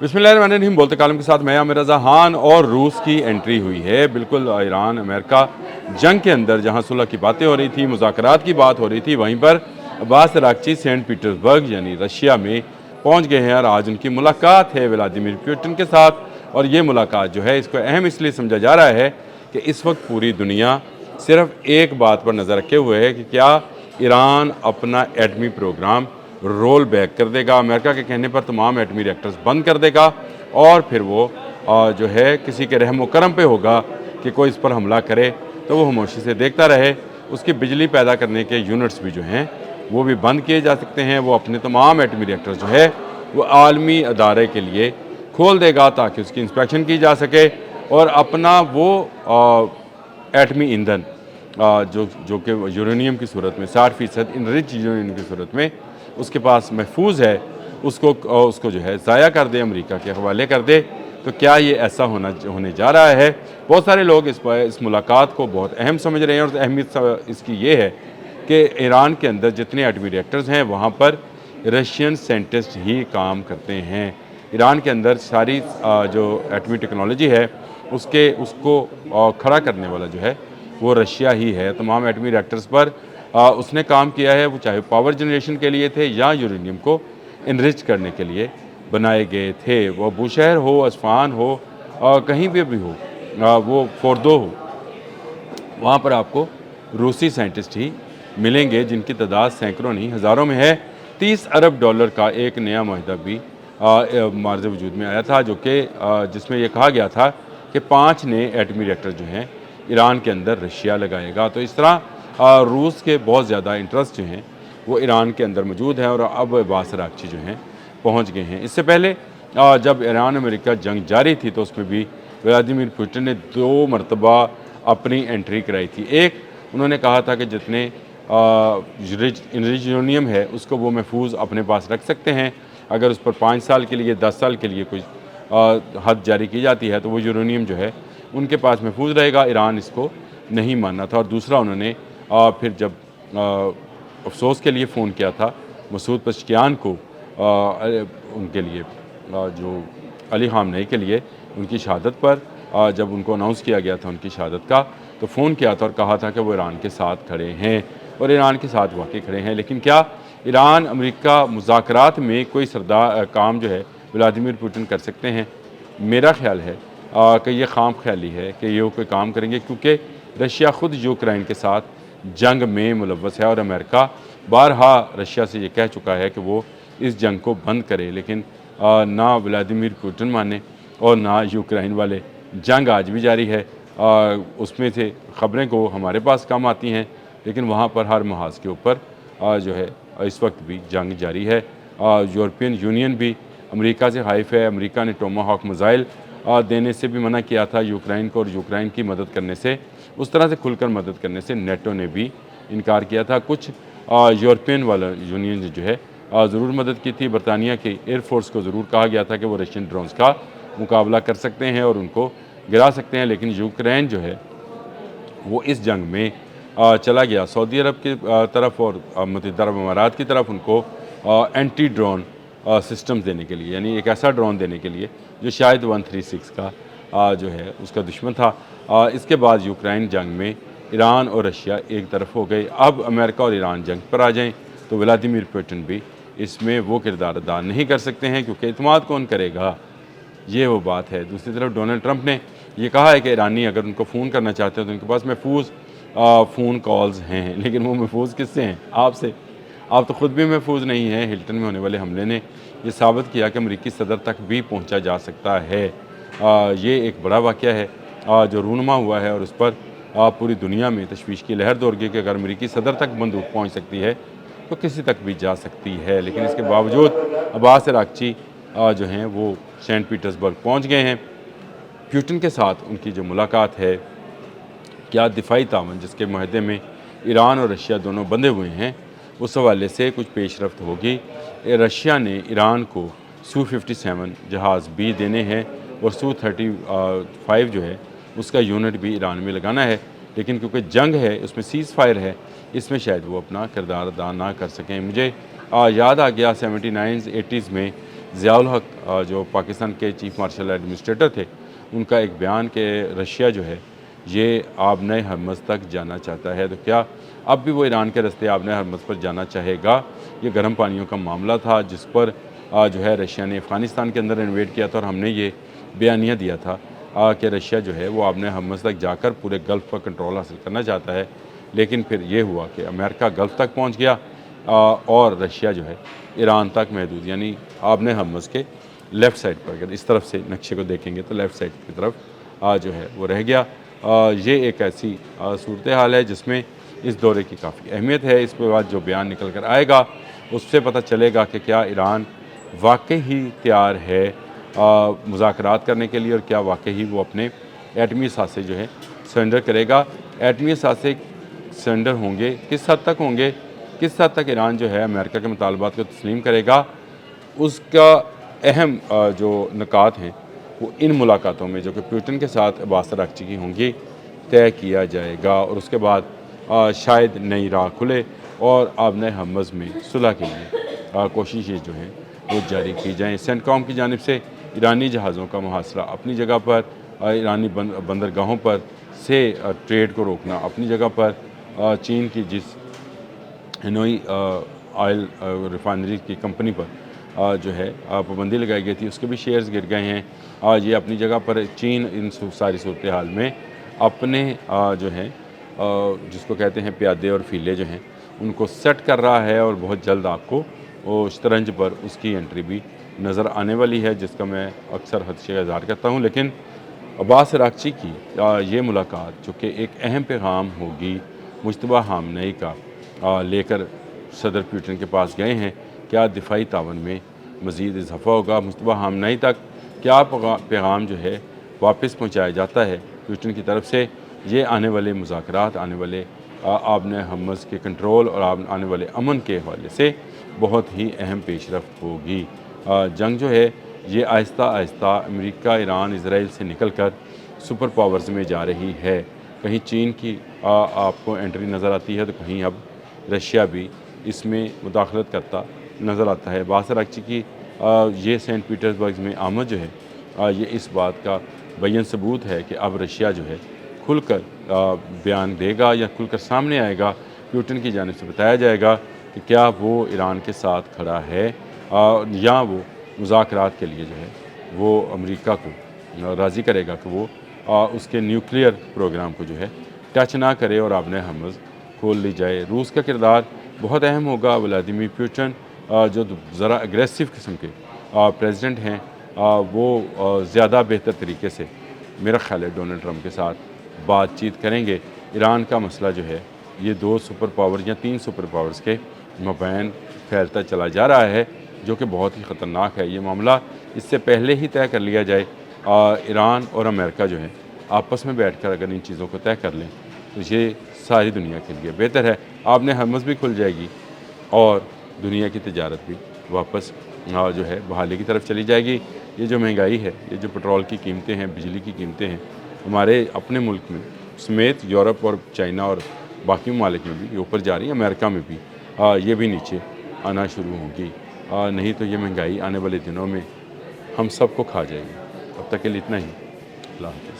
बिस्मिल्लाहिर्रहमानिर्रहीम। बोलते कालम के साथ मैं आमिर रज़ा। खान और रूस की एंट्री हुई है। बिल्कुल ईरान अमेरिका जंग के अंदर जहां सुलह की बातें हो रही थी, मुज़ाकरात की बात हो रही थी, वहीं पर अब्बास अराग़ची सेंट पीटर्सबर्ग यानी रशिया में पहुंच गए हैं और आज उनकी मुलाकात है व्लादिमीर पुतिन के साथ। और ये मुलाकात जो है इसको अहम इसलिए समझा जा रहा है कि इस वक्त पूरी दुनिया सिर्फ एक बात पर नज़र रखे हुए है कि क्या ईरान अपना एटमी प्रोग्राम रोल बैक कर देगा, अमेरिका के कहने पर तमाम एटमी रिएक्टर्स बंद कर देगा और फिर वो जो है किसी के रहम करम पे होगा कि कोई इस पर हमला करे तो वो खामोशी से देखता रहे। उसकी बिजली पैदा करने के यूनिट्स भी जो हैं वो भी बंद किए जा सकते हैं। वो अपने तमाम एटमी रिएक्टर्स जो है वो आलमी अदारे के लिए खोल देगा ताकि उसकी इंस्पेक्शन की जा सके और अपना वो एटमी ईंधन जो कि यूरेनियम की सूरत में 60% इनरिच यूरेनियम की सूरत में उसके पास महफूज है, उसको जो है ज़ाया कर दे, अमेरिका के हवाले कर दे। तो क्या ये ऐसा होने जा रहा है? बहुत सारे लोग इस मुलाकात को बहुत अहम समझ रहे हैं और अहमियत इसकी ये है कि ईरान के अंदर जितने एटमी रिएक्टर्स हैं वहाँ पर रशियन साइंटिस्ट ही काम करते हैं। ईरान के अंदर सारी जो एटमी टेक्नोलॉजी है उसको खड़ा करने वाला जो है वो रशिया ही है। तमाम एटमी रिएक्टर्स पर उसने काम किया है, वो चाहे पावर जनरेशन के लिए थे या यूरेनियम को इनरिच करने के लिए बनाए गए थे। वो बुशहर हो, अस्फहान हो, कहीं भी हो, वो फोर्दो हो, वहाँ पर आपको रूसी साइंटिस्ट ही मिलेंगे जिनकी तादाद सैकड़ों नहीं हज़ारों में है। 30 अरब डॉलर का एक नया माहिदा भी मार्ज़ वजूद में आया था जो कि जिसमें यह कहा गया था कि 5 नए एटमी रिएक्टर जो हैं ईरान के अंदर रशिया लगाएगा। तो इस तरह रूस के बहुत ज़्यादा इंटरेस्ट जो हैं वो ईरान के अंदर मौजूद है और अब अब्बास अराग़ची जो हैं पहुंच गए हैं। इससे पहले जब ईरान अमेरिका जंग जारी थी तो उसमें भी व्लादिमीर पुतिन ने 2 मरतबा अपनी एंट्री कराई थी। एक उन्होंने कहा था कि जितने यूरेनियम है उसको वो महफूज अपने पास रख सकते हैं, अगर उस पर 5 साल के लिए 10 साल के लिए कोई हद जारी की जाती है तो वो यूरेनियम जो है उनके पास महफूज रहेगा। ईरान इसको नहीं मानना था। और दूसरा उन्होंने फिर जब अफसोस के लिए फ़ोन किया था मसूद पज़ेश्कियान को उनके लिए जो अली ख़ामनेई के लिए उनकी शहादत पर जब उनको अनाउंस किया गया था उनकी शहादत का, तो फ़ोन किया था और कहा था कि वो ईरान के साथ खड़े हैं और ईरान के साथ वाकई खड़े हैं। लेकिन क्या ईरान अमेरिका मुज़ाकरात में कोई काम जो है व्लादिमीर पुतिन कर सकते हैं? मेरा ख़्याल है कि ये खाम ख्याली है कि ये कोई काम करेंगे, क्योंकि रशिया ख़ुद यूक्रेन के साथ जंग में मुलव्वस है और अमेरिका बारहा रशिया से ये कह चुका है कि वो इस जंग को बंद करे। लेकिन ना व्लादिमीर पुतिन माने और ना यूक्रेन वाले। जंग आज भी जारी है। उसमें से ख़बरें को हमारे पास कम आती हैं लेकिन वहाँ पर हर महाज के ऊपर जो है इस वक्त भी जंग जारी है। यूरोपियन यूनियन भी अमेरिका से हाइफ है। अमेरिका ने टोमाहॉक मिसाइल देने से भी मना किया था यूक्रेन को, और यूक्रेन की मदद करने से, उस तरह से खुलकर मदद करने से नेटो ने भी इनकार किया था। कुछ यूरोपियन वाला यूनियन जो है ज़रूर मदद की थी। बरतानिया के एयरफोर्स को ज़रूर कहा गया था कि वो रशियन ड्रोन्स का मुकाबला कर सकते हैं और उनको गिरा सकते हैं। लेकिन यूक्रेन जो है वो इस जंग में चला गया सऊदी अरब की तरफ और मुत्तहिदा अरब अमारात की तरफ उनको एंटी ड्रोन सिस्टम्स देने के लिए, यानी एक ऐसा ड्रोन देने के लिए जो शायद 136 का जो है उसका दुश्मन था। इसके बाद यूक्रेन जंग में ईरान और रशिया एक तरफ हो गए। अब अमेरिका और ईरान जंग पर आ जाएं तो व्लादिमीर पुतिन भी इसमें वो किरदार अदा नहीं कर सकते हैं, क्योंकि इत्मीनान कौन करेगा, ये वो बात है। दूसरी तरफ डोनाल्ड ट्रंप ने ये कहा है कि ईरानी अगर उनको फ़ोन करना चाहते हैं तो उनके पास महफूज फ़ोन कॉल्स हैं, लेकिन वो महफूज किससे हैं? आपसे। आप तो ख़ुद भी महफूज नहीं हैं। हिल्टन में होने वाले हमले ने ये साबित किया कि अमेरिकी सदर तक भी पहुंचा जा सकता है। ये एक बड़ा वाक़या है जो रूनुमा हुआ है और उस पर पूरी दुनिया में तशवीश की लहर दौड़ गई कि अगर अमेरिकी सदर तक बंदूक पहुँच सकती है तो किसी तक भी जा सकती है। लेकिन इसके बावजूद अब्बास अराग़ची जो हैं वो सेंट पीटर्सबर्ग पहुँच गए हैं। पुतिन के साथ उनकी जो मुलाकात है, क्या दिफाई तावन जिसके माहदे में ईरान और रशिया दोनों बंधे हुए हैं, उस हवाले से कुछ पेशरफ्त होगी। रशिया ने ईरान को Su-57 जहाज़ भी देने हैं और Su-35 जो है उसका यूनिट भी ईरान में लगाना है। लेकिन क्योंकि जंग है, उसमें सीज़ फायर है, इसमें शायद वो अपना किरदार अदा ना कर सकें। मुझे याद आ गया 79s 80s में ضیاء الحق جو پاکستان کے چیف مارشل ایڈمنسٹریٹر تھے، ان کا ایک بیان کہ رشیا جو ہے یہ آبنۂ ہرمز تک جانا چاہتا ہے، تو کیا اب بھی وہ ایران کے راستے آبنۂ ہرمز پر جانا چاہے گا؟ یہ گرم پانیوں کا معاملہ تھا جس پر جو ہے رشیا نے افغانستان کے اندر انویڈ کیا تھا، اور ہم نے یہ بیانیہ دیا تھا کہ رشیا جو ہے وہ آبنۂ ہرمز تک جا کر پورے گلف پر کنٹرول حاصل کرنا چاہتا ہے، لیکن پھر یہ ہوا کہ امریکہ گلف تک پہنچ گیا اور رشیا جو ہے ایران تک محدود، یعنی آبنۂ ہرمز کے لیفٹ سائڈ پر، اگر اس طرف سے نقشے کو دیکھیں گے تو لیفٹ سائڈ کی طرف جو ہے وہ رہ گیا۔ یہ ایک ایسی صورتحال ہے جس میں اس دورے کی کافی اہمیت ہے۔ اس کے بعد جو بیان نکل کر آئے گا اس سے پتہ چلے گا کہ کیا ایران واقعی ہی تیار ہے مذاکرات کرنے کے لیے، اور کیا واقعی ہی وہ اپنے ایٹمی اثاثے جو ہے سرنڈر کرے گا۔ ایٹمی اثاثے سرنڈر ہوں گے، کس حد تک ہوں گے، کس حد تک ایران جو ہے امریکہ کے مطالبات کو تسلیم کرے گا، اس کا اہم جو نکات ہیں وہ ان ملاقاتوں میں جو کہ پیوٹن کے ساتھ عباس اراغچی کی ہوں گی طے کیا جائے گا، اور اس کے بعد شاید نئی راہ کھلے اور آبنۂ ہرمز میں صلح کے لیے کوششیں جو ہیں وہ جاری کی جائیں۔ سینٹ کام کی جانب سے ایرانی جہازوں کا محاصرہ اپنی جگہ پر، ایرانی بندرگاہوں پر سے ٹریڈ کو روکنا اپنی جگہ پر، چین کی جس ہنوئی آئل ریفائنری کی کمپنی پر جو ہے پابندی لگائی گئی تھی اس کے بھی شیئرز گر گئے ہیں۔ یہ اپنی جگہ پر چین ان ساری صورتحال میں اپنے جو ہیں جس کو کہتے ہیں پیادے اور فیلے جو ہیں ان کو سیٹ کر رہا ہے، اور بہت جلد آپ کو شطرنج پر اس کی انٹری بھی نظر آنے والی ہے، جس کا میں اکثر خدشے کا اظہار کرتا ہوں۔ لیکن عباس اراغچی کی یہ ملاقات جو کہ ایک اہم پیغام ہوگی مجتبیٰ خامنئی کا لے کر صدر پیوٹن کے پاس گئے ہیں، کیا دفاعی تعاون میں مزید اضافہ ہوگا؟ مجتبیٰ خامنئی تک کیا پیغام جو ہے واپس پہنچایا جاتا ہے پیوٹن کی طرف سے؟ یہ آنے والے مذاکرات، آنے والے آبنۂ ہرمز کے کنٹرول اور آنے والے امن کے حوالے سے بہت ہی اہم پیش رفت ہوگی۔ جنگ جو ہے یہ آہستہ آہستہ امریکہ، ایران، اسرائیل سے نکل کر سپر پاورز میں جا رہی ہے۔ کہیں چین کی آپ کو انٹری نظر آتی ہے تو کہیں اب رشیا بھی اس میں مداخلت کرتا نظر آتا ہے۔ عباس اراغچی کی یہ سینٹ پیٹرزبرگ میں آمد جو ہے یہ اس بات کا بیان ثبوت ہے کہ اب رشیا جو ہے کھل کر بیان دے گا یا کھل کر سامنے آئے گا، پیوٹن کی جانب سے بتایا جائے گا کہ کیا وہ ایران کے ساتھ کھڑا ہے یا وہ مذاکرات کے لیے جو ہے وہ امریکہ کو راضی کرے گا کہ وہ اس کے نیوکلیئر پروگرام کو جو ہے ٹچ نہ کرے اور آبنۂ ہرمز کھول لی جائے۔ روس کا کردار بہت اہم ہوگا۔ ولادیمیر پیوٹن جو ذرا اگریسو قسم کے پریزیڈنٹ ہیں وہ زیادہ بہتر طریقے سے میرا خیال ہے ڈونلڈ ٹرمپ کے ساتھ بات چیت کریں گے۔ ایران کا مسئلہ جو ہے یہ 2 سپر پاور یا 3 سپر پاورز کے مابین پھیلتا چلا جا رہا ہے، جو کہ بہت ہی خطرناک ہے۔ یہ معاملہ اس سے پہلے ہی طے کر لیا جائے، ایران اور امریکہ جو ہے آپس میں بیٹھ کر اگر ان چیزوں کو طے کر لیں تو یہ ساری دنیا کے لیے بہتر ہے۔ آبنۂ ہرمز بھی کھل جائے گی اور دنیا کی تجارت بھی واپس جو ہے بحالی کی طرف چلی جائے گی۔ یہ جو مہنگائی ہے، یہ جو پٹرول کی قیمتیں ہیں، بجلی کی قیمتیں ہیں، ہمارے اپنے ملک میں سمیت یورپ اور چائنا اور باقی ممالک میں بھی یہ اوپر جا رہی ہے، امریکہ میں بھی یہ بھی نیچے آنا شروع ہوں گی، نہیں تو یہ مہنگائی آنے والے دنوں میں ہم سب کو کھا جائے گی۔ اب تک کے لیے اتنا ہی۔ اللہ حافظ۔